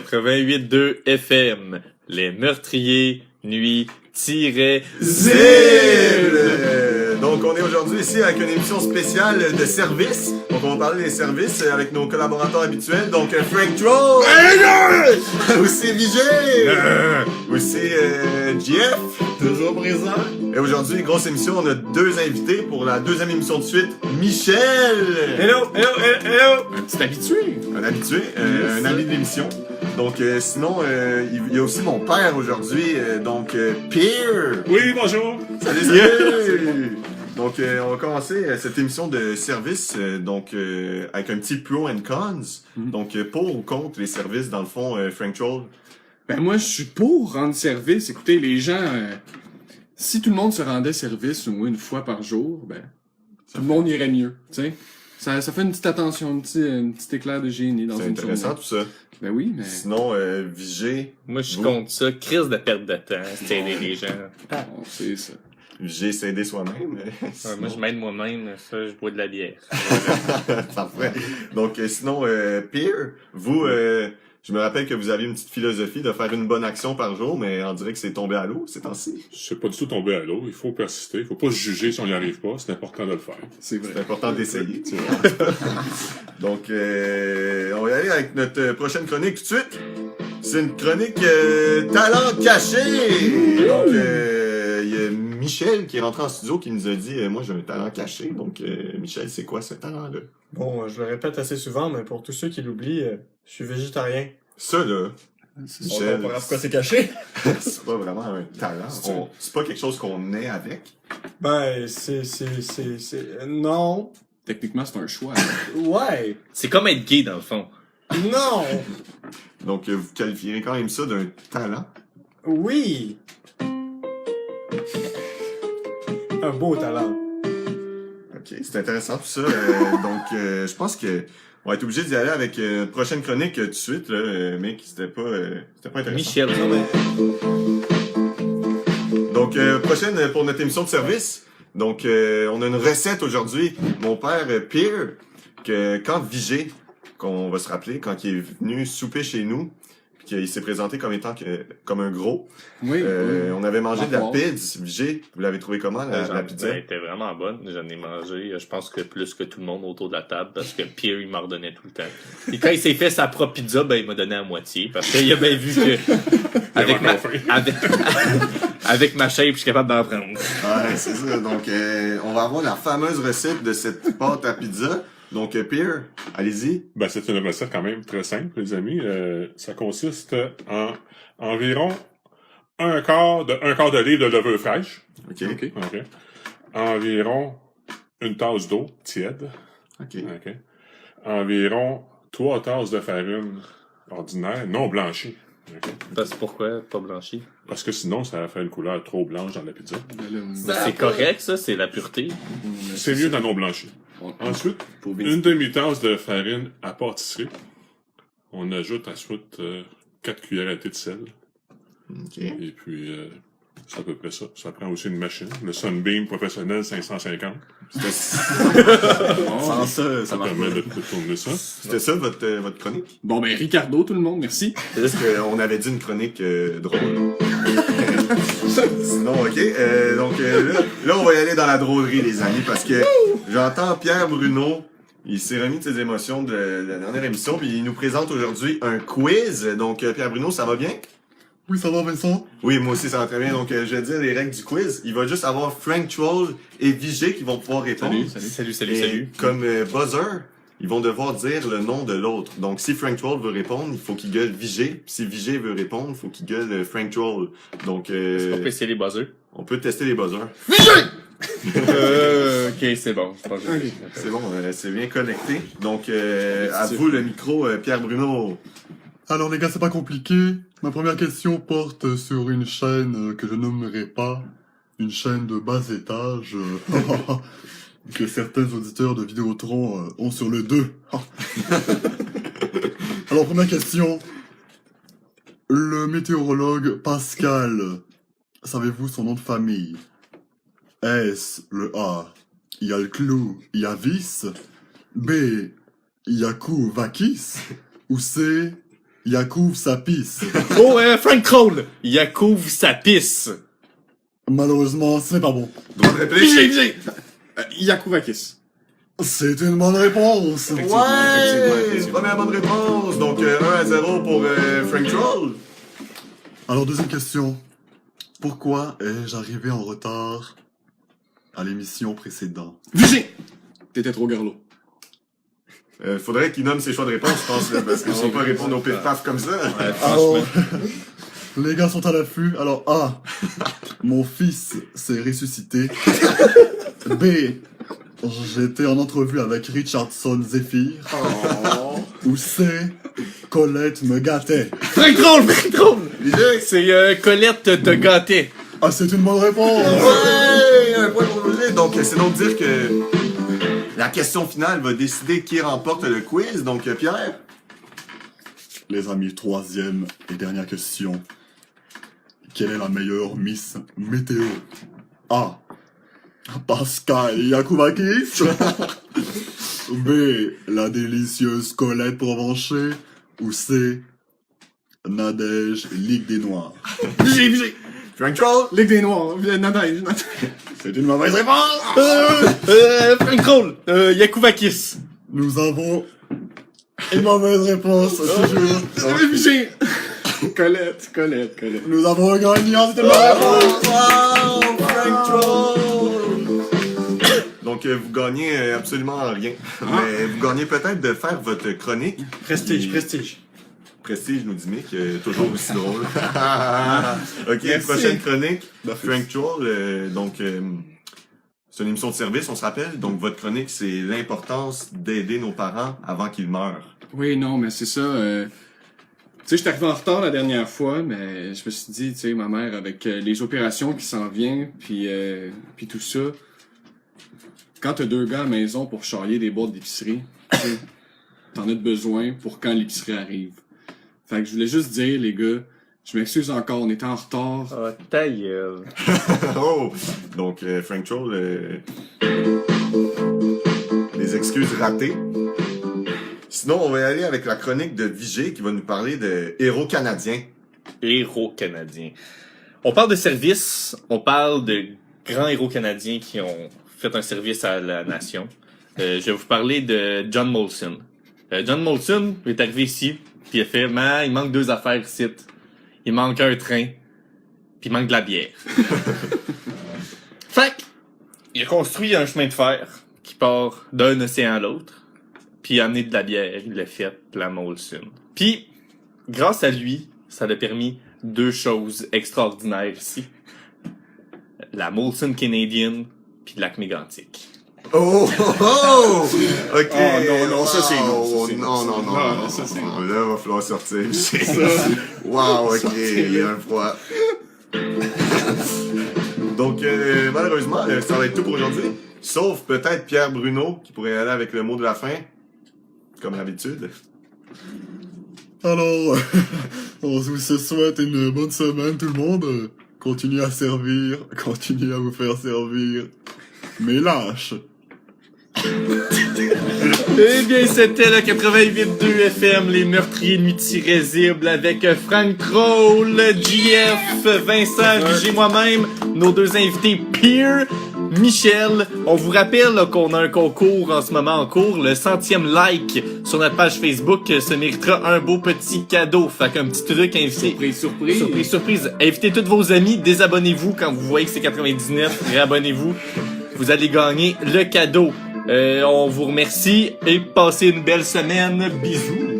88.2 FM, les meurtriers, nuit, -zil. Donc, on est aujourd'hui ici avec une émission spéciale de service. Donc, on va parler des services avec nos collaborateurs habituels. Donc, Frank Troll. Aussi Vijay. Aussi Jeff. Toujours présent. Et aujourd'hui, grosse émission, on a deux invités pour la deuxième émission de suite. Michel. Hello. Un petit habitué. Un habitué, un ami de l'émission. Donc, sinon, il y a aussi mon père aujourd'hui. Donc, Pierre. Oui, bonjour. Salut. Donc, on va commencer cette émission de service avec un petit pro and cons. Donc, pour ou contre les services, dans le fond, Frank Troll. Ben moi, je suis pour rendre service. Écoutez, les gens, si tout le monde se rendait service au moins une fois par jour, ben tout le monde irait mieux, tu sais. Ça fait une petite attention, un petit éclair de génie dans C'est une intéressant journée. tout ça. Ben oui, mais... Sinon, Vigé. Moi, je suis contre ça. Crise de perte de temps, c'est aider les gens. Bon, c'est ça. Vigé s'aider soi-même. Moi, je m'aide moi-même, ça, je bois de la bière. Parfait. Donc, sinon, Pierre, vous, je me rappelle que vous aviez une petite philosophie de faire une bonne action par jour, mais on dirait que c'est tombé à l'eau ces temps-ci. C'est pas du tout tombé à l'eau. Il faut persister. Il faut pas se juger si on n'y arrive pas. C'est important de le faire. C'est vrai. C'est important d'essayer. Donc, on va y aller avec notre prochaine chronique tout de suite. C'est une chronique talent caché. Donc, il y a Michel qui est rentré en studio qui nous a dit moi j'ai un talent caché. Donc, Michel, c'est quoi ce talent-là? Bon, je le répète assez souvent, mais pour tous ceux qui l'oublient, je suis végétarien. Ça, là, C'est On Michel, comprend pourquoi c'est caché. c'est pas vraiment un talent. C'est pas quelque chose qu'on naît avec. Ben, non. Techniquement, c'est un choix. Ouais. C'est comme être gay, dans le fond. Non. Donc, vous qualifierez quand même ça d'un talent. Oui. Un beau talent. Ok, c'est intéressant tout ça. Donc, je pense que on va être obligé d'y aller avec une prochaine chronique tout de suite, là, mec. C'était pas intéressant. Michel, Donc, prochaine pour notre émission de service. Donc, on a une recette aujourd'hui. Mon père, Pierre, que quand Vigé, qu'on va se rappeler, quand il est venu souper chez nous, puis qu'il s'est présenté comme étant comme un gros, Oui. on avait mangé de la Wow. pizza. Vigé, vous l'avez trouvé comment, la pizza? Elle était vraiment bonne. J'en ai mangé, je pense que plus que tout le monde autour de la table, parce que Pierre, il m'en redonnait tout le temps. Et quand il s'est fait sa propre pizza, ben, il m'a donné à moitié, parce qu'il a bien vu que, avec ma shape, je suis capable d'en prendre. Ouais, c'est ça. Donc, on va avoir la fameuse recette de cette pâte à pizza. Donc, Pierre, allez-y. Ben, c'est une recette quand même très simple, les amis. Ça consiste en environ un quart de livre de levure fraîche. OK. OK. OK. Environ une tasse d'eau tiède. OK. OK. Environ 3 tasses de farine ordinaire, non blanchie. OK. Parce que pourquoi pas blanchi? Parce que sinon, ça fait une couleur trop blanche dans la pizza. C'est correct, ça, c'est la pureté. C'est mieux dans non blanchi. Ensuite, Pour une demi-tasse de farine à pâtisserie. On ajoute ensuite 4 cuillères à thé de sel. OK. Et puis, c'est à peu près ça. Ça prend aussi une machine. Le Sunbeam professionnel 550. Sans ça, ça marche permet pas. de tourner ça. C'était ça, votre chronique? Bon, ben, Ricardo, tout le monde, merci. C'est juste qu'on avait dit une chronique drôle. Sinon, OK. Donc, là, on va y aller dans la drôlerie, les amis, parce que j'entends Pierre Bruno. Il s'est remis de ses émotions de la dernière émission, puis il nous présente aujourd'hui un quiz. Donc, Pierre Bruno, ça va bien? Oui, ça va, Vincent? Oui, moi aussi, ça va très bien. Donc, je vais dire les règles du quiz. Il va juste avoir Frank Troll et Vigé qui vont pouvoir répondre. Salut. Et comme buzzer, ils vont devoir dire le nom de l'autre. Donc, si Frank Troll veut répondre, il faut qu'il gueule Vigé. Puis si Vigé veut répondre, il faut qu'il gueule Frank Troll. Donc, On peut essayer les buzzers. on peut tester les buzzers. Ok, c'est bon. Je pense que C'est bon, c'est bien connecté. Donc, à vous le micro, Pierre Bruno. Alors les gars, c'est pas compliqué. Ma première question porte sur une chaîne que je nommerai pas, une chaîne de bas étage que certains auditeurs de Vidéotron ont sur le 2. Alors première question. Le météorologue Pascal, savez-vous son nom de famille? S, le A, il y a le clou, il y a vis. B, Yakou Vakis. Ou C, Yakouv sa pisse. Oh, Frank Kroll! Yakouv sa pisse. Malheureusement, ce n'est pas bon. Droit de réplique. Vigé! Yakouvakis. C'est une bonne réponse. Ouais! Première bonne réponse. Donc 1-0 pour Frank Troll. Alors, deuxième question. Pourquoi ai-je arrivé en retard à l'émission précédente? Vigé! T'étais trop garlot. Faudrait qu'il nomme ses choix de réponse, je pense, là, parce qu'on va pas répondre au pif-paf comme ça. Alors, les gars sont à l'affût. Alors, A. Mon fils s'est ressuscité. B. J'étais en entrevue avec Richardson Zephyr. Ou C. Colette me gâtait. Frank Kroll! C'est Colette te gâtait. Ah, c'est une bonne réponse. Ouais! Un point pour Roger. Donc, c'est donc dire que la question finale va décider qui remporte le quiz. Donc, Pierre. Les amis, troisième et dernière question. Quelle est la meilleure Miss Météo? A. Pascal Yakouvakis. B. La délicieuse Colette Provencher. Ou C. Nadège Ligue des Noirs. Vigé! Frank Troll. Ligue des Noirs. Nadège. C'est une mauvaise réponse. Frank Kroll! Yakouvakis. Nous avons une mauvaise réponse, toujours. Vigé! Colette. Nous avons un gagnant, c'était une mauvaise réponse. Wow! Frank Troll. Donc, vous gagnez absolument rien. Mais vous gagnez peut-être de faire votre chronique. Prestige, prestige. Prestige, nous dit Mick, toujours aussi drôle. Ok, Merci. prochaine chronique. Frank Troll, donc, c'est une émission de service, on se rappelle. Donc, votre chronique, c'est l'importance d'aider nos parents avant qu'ils meurent. Oui, non, mais c'est ça. Tu sais, j'étais arrivé en retard la dernière fois, mais je me suis dit, tu sais, ma mère, avec les opérations qui s'en viennent, puis tout ça, quand t'as 2 gars à la maison pour charrier des boîtes d'épicerie, tu sais, t'en as besoin pour quand l'épicerie arrive. Fait que je voulais juste dire, les gars, je m'excuse encore, on était en retard. Oh, ta gueule. Oh! Donc, Frank Troll, des excuses ratées. Sinon, on va y aller avec la chronique de Vigé qui va nous parler de héros canadiens. Héros canadiens. On parle de service, on parle de grands héros canadiens qui ont fait un service à la nation. Je vais vous parler de John Molson. John Molson est arrivé ici, puis il a fait, il manque 2 affaires ici. Il manque un train, puis il manque de la bière. Fait que, il a construit un chemin de fer qui part d'un océan à l'autre, puis il a amené de la bière, il l'a fait, la Molson. Puis, grâce à lui, ça a permis 2 choses extraordinaires ici. La Molson Canadian, puis le lac Mégantic. Oh! Oh! Ok! Oh, non, ça, c'est non, Wow. ça, c'est Non, non, non. non, ça, c'est non. Là, va falloir sortir. Wow, ok, il y a un froid. Donc, malheureusement, ça va être tout pour aujourd'hui. Sauf peut-être Pierre Bruno, qui pourrait aller avec le mot de la fin. Comme d'habitude. Alors, on vous souhaite une bonne semaine, tout le monde. Continuez à servir, continuez à vous faire servir. Mais lâche. Eh bien, c'était le 88.2 FM, les meurtriers multirisibles avec Frank Kroll, JF, Vincent, Vigé, moi-même, nos 2 invités, Pierre, Michel. On vous rappelle là, qu'on a un concours en ce moment en cours. Le 100e like sur notre page Facebook se méritera un beau petit cadeau. Fait qu'un petit truc invité. Surprise. Invitez tous vos amis, désabonnez-vous quand vous voyez que c'est 99, réabonnez-vous. Vous allez gagner le cadeau. On vous remercie et passez une belle semaine. Bisous.